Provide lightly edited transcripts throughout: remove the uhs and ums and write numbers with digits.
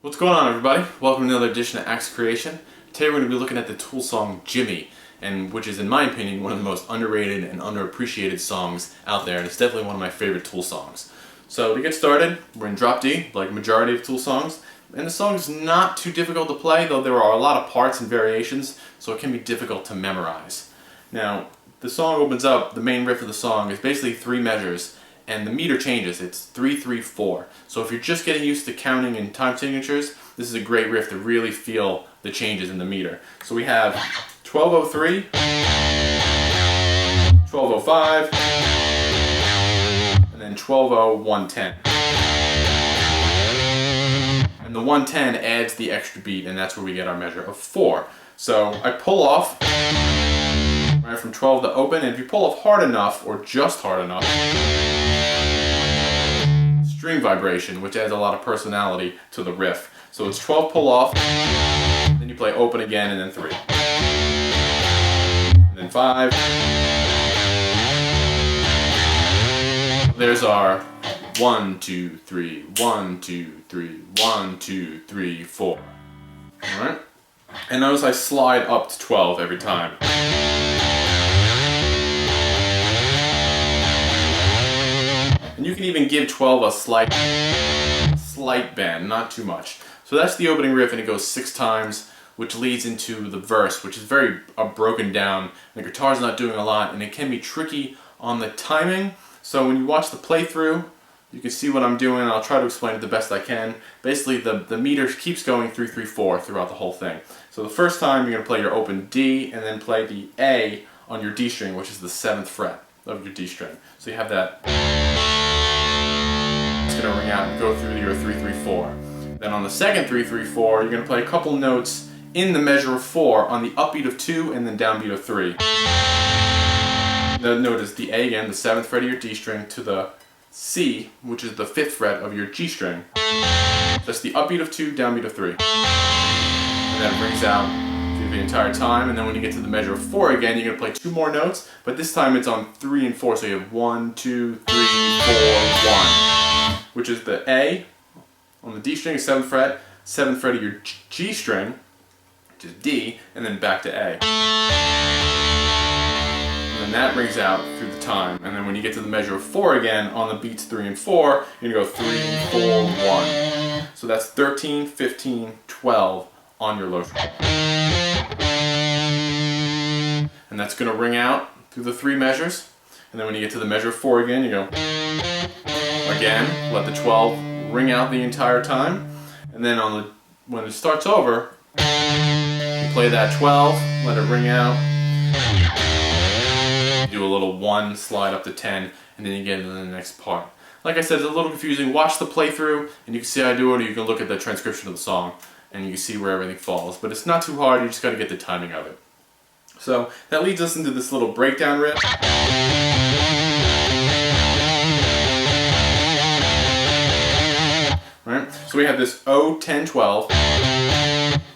What's going on, everybody? Welcome to another edition of Axe Creation. Today we're going to be looking at the Tool song Jimmy, which is, in my opinion, one of the most underrated and underappreciated songs out there, and it's definitely one of my favorite Tool songs. So to get started, we're in drop D, like majority of Tool songs, and the song is not too difficult to play, though there are a lot of parts and variations, so it can be difficult to memorize. Now, the song opens up, the main riff of the song is basically 3 measures, and the meter changes. It's 3-3-4. So if you're just getting used to counting in time signatures, this is a great riff to really feel the changes in the meter. So we have 1203, 1205, and then 120110. And the 110 adds the extra beat, and that's where we get our measure of 4. So I pull off right from 12 to open, and if you pull off hard enough, or just hard enough, string vibration, which adds a lot of personality to the riff. So it's 12 pull off, then you play open again, and then 3. And then 5. There's our 1, 2, 3, 1, 2, 3, 1, 2, 3, 4. Alright? And notice I slide up to 12 every time. And you can even give 12 a slight bend, not too much. So that's the opening riff, and it goes 6 times, which leads into the verse, which is very broken down. The guitar's not doing a lot, and it can be tricky on the timing. So when you watch the playthrough, you can see what I'm doing. I'll try to explain it the best I can. Basically, the meter keeps going 3-3-4 throughout the whole thing. So the first time, you're going to play your open D, and then play the A on your D string, which is the 7th fret of your D string. So you have that. It's going to ring out and go through your 3-3-4. Then on the second 3-3-4, you're going to play a couple notes in the measure of 4 on the upbeat of 2 and then downbeat of 3. The note is the A again, the 7th fret of your D string, to the C, which is the 5th fret of your G string. That's the upbeat of 2, downbeat of 3. And then it rings out through the entire time, and then when you get to the measure of 4 again, you're going to play 2 more notes, but this time it's on 3 and 4, so you have 1, 2, 3, 4, 1, which is the A on the D string, 7th fret of your G string, which is D, and then back to A. And then that rings out through the time, and then when you get to the measure of 4 again, on the beats 3 and 4, you're going to go 3, 4, 1. So that's 13, 15, 12 on your low string. And that's going to ring out through the 3 measures, and then when you get to the measure of 4 again, you go again, let the 12 ring out the entire time, and then when it starts over, you play that 12, let it ring out, do a little 1, slide up to 10, and then you get into the next part. Like I said, it's a little confusing. Watch the playthrough, and you can see how I do it, or you can look at the transcription of the song, and you can see where everything falls. But it's not too hard, you just got to get the timing of it. So that leads us into this little breakdown riff. Right? So we have this O, 10, 12,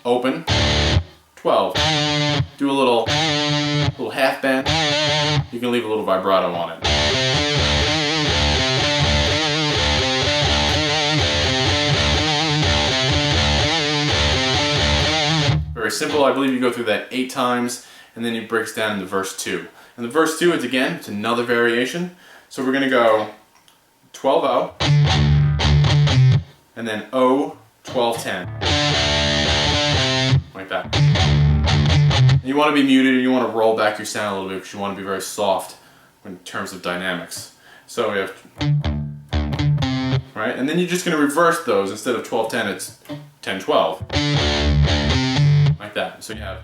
open, 12. Do a little half bend. You can leave a little vibrato on it. Very simple. I believe you go through that 8 times, and then it breaks down into verse 2. And the verse 2 is, again, it's another variation. So we're going to go 12-0, and then O, 12-10. Like that. And you want to be muted, and you want to roll back your sound a little bit, because you want to be very soft in terms of dynamics. So we have, right? And then you're just going to reverse those. Instead of 12-10, it's 10-12. Like that. So you have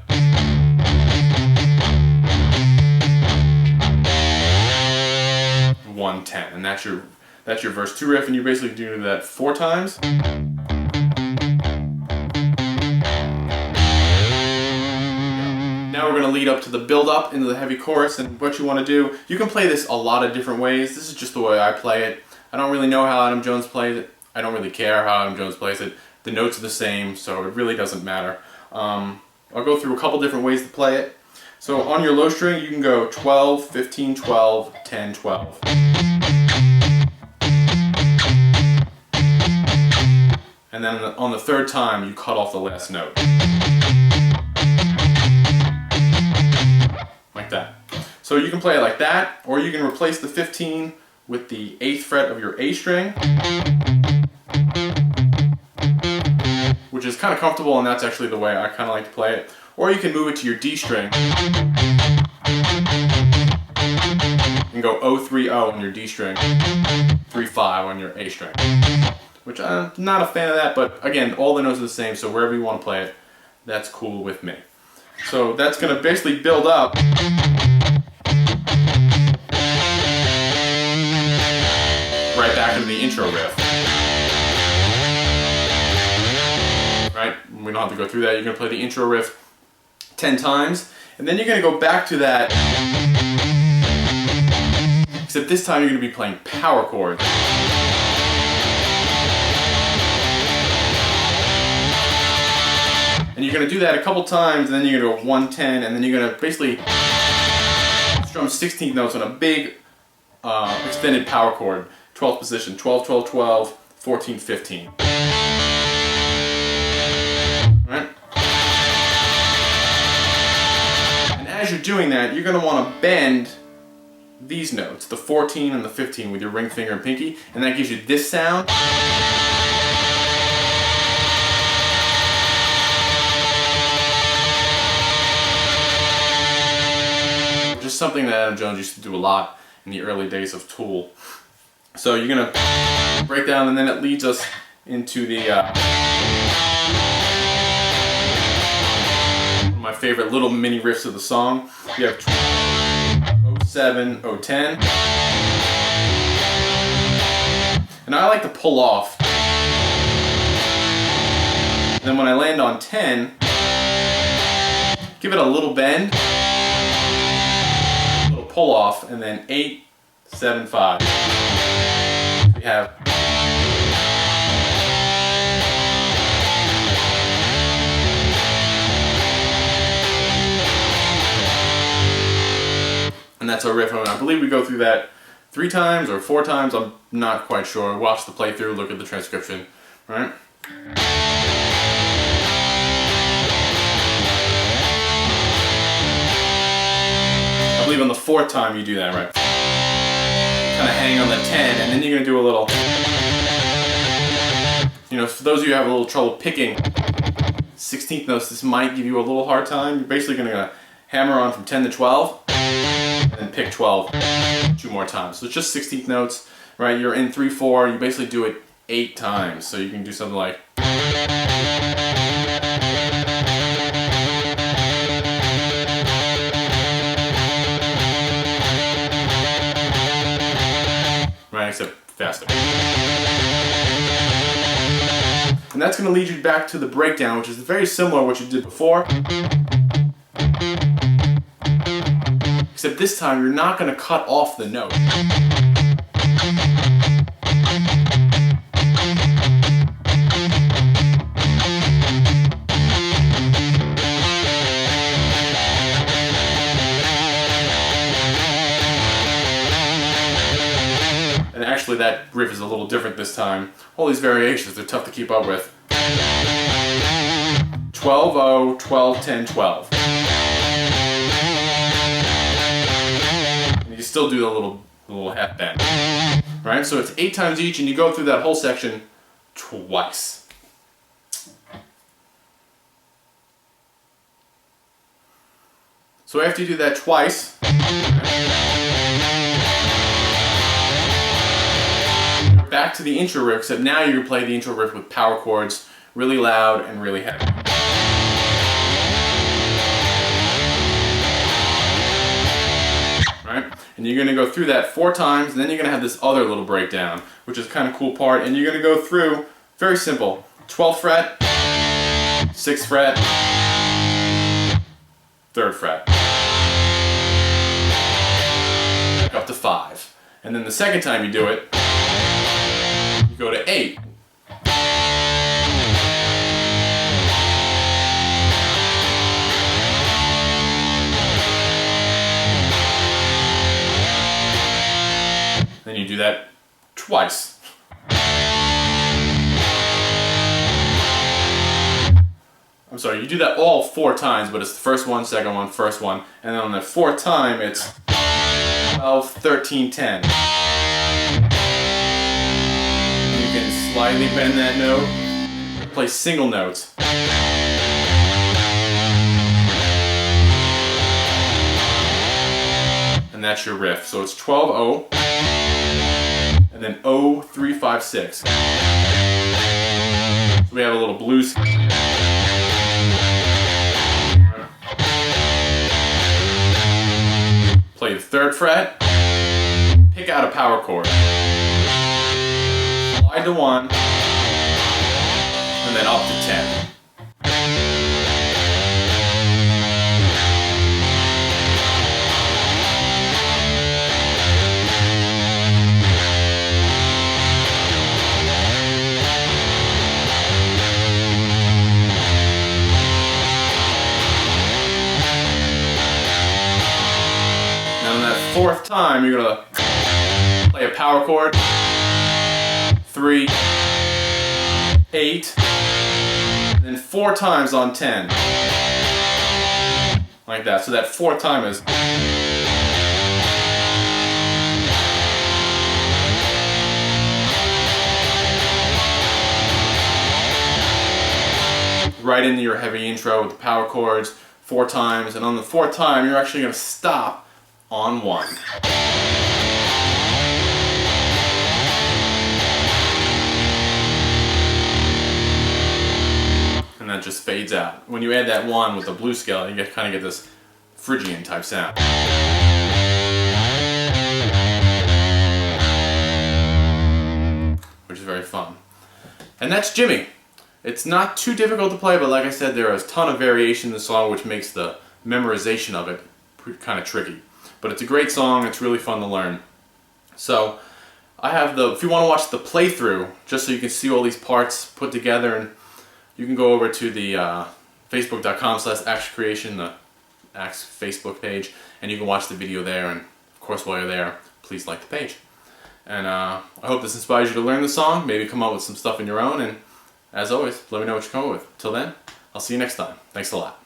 1-10, and that's your verse 2 riff, and you basically do that 4 times. Now we're going to lead up to the build up into the heavy chorus, and what you want to do, you can play this a lot of different ways. This is just the way I play it. I don't really know how Adam Jones plays it. I don't really care how Adam Jones plays it. The notes are the same, so it really doesn't matter. I'll go through a couple different ways to play it. So on your low string, you can go 12, 15, 12, 10, 12. and then on the third time you cut off the last note. Like that. So you can play it like that, or you can replace the 15 with the 8th fret of your A string, which is kind of comfortable, and that's actually the way I kind of like to play it. Or you can move it to your D string and go 0-3-0 on your D string, 3-5 on your A string, which I'm not a fan of that, but again, all the notes are the same, so wherever you want to play it, that's cool with me. So that's going to basically build up right back into the intro riff. Right? We don't have to go through that. You're going to play the intro riff 10 times, and then you're going to go back to that, except this time you're going to be playing power chords. And you're going to do that a couple times, and then you're going to go 1-10, and then you're going to basically strum 16th notes on a big extended power chord. 12th position, 12, 12, 12, 14, 15. Alright? And as you're doing that, you're going to want to bend these notes, the 14 and the 15, with your ring finger and pinky, and that gives you this sound. Just something that Adam Jones used to do a lot in the early days of Tool. So you're going to break down, and then it leads us into the one of my favorite little mini riffs of the song. You have 07, 010. And I like to pull off. And then when I land on 10, give it a little bend, a little pull off, and then 8, 7, 5. We have and that's our riff. I believe we go through that 3 times or 4 times. I'm not quite sure. Watch the playthrough, look at the transcription, right? I believe on the 4th time you do that, right? Kind of hang on the 10, and then you're going to do a little, you know, for those of you who have a little trouble picking 16th notes, this might give you a little hard time. You're basically going to hammer on from 10 to 12, and then pick 12 2 more times. So it's just 16th notes, right? You're in 3-4, you basically do it 8 times. So you can do something like, right, except faster. And that's going to lead you back to the breakdown, which is very similar to what you did before. Except this time you're not going to cut off the note. And actually that riff is a little different this time. All these variations, they're tough to keep up with. 12-0, 12-10, 12. And you still do the little half bend. Right? So it's 8 times each, and you go through that whole section twice. So after you do that twice, back to the intro riff, except now you're going to play the intro riff with power chords, really loud and really heavy. Right? And you're going to go through that 4 times, and then you're going to have this other little breakdown, which is kind of cool part, and you're going to go through, very simple, 12th fret, 6th fret, 3rd fret, back up to 5. And then the second time you do it, you go to 8. Then you do that twice. I'm sorry, you do that all 4 times, but it's the first one, second one, first one, and then on the 4th time it's 12, 13, 10. You can slightly bend that note, play single notes. And that's your riff. So it's 12-0, and then 0-3-5-6. So we have a little blues. Play the 3rd fret, pick out a power chord, slide to 1, and then up to 10. Now on that 4th time, you're gonna play a power chord, 3, 8, and then 4 times on 10. Like that. So that 4th time is. Right into your heavy intro with the power chords 4 times, and on the 4th time you're actually going to stop on 1. And that just fades out. When you add that 1 with the blues scale, you kind of get this Phrygian type sound. Which is very fun. And that's Jimmy. It's not too difficult to play, but like I said, there is a ton of variation in the song, which makes the memorization of it kind of tricky. But it's a great song, it's really fun to learn. So, I have if you want to watch the playthrough, just so you can see all these parts put together, and you can go over to the facebook.com/axcreation, the Axe Facebook page, and you can watch the video there, and of course while you're there, please like the page. And I hope this inspires you to learn the song, maybe come up with some stuff in your own, and as always, let me know what you come up with. Till then, I'll see you next time. Thanks a lot.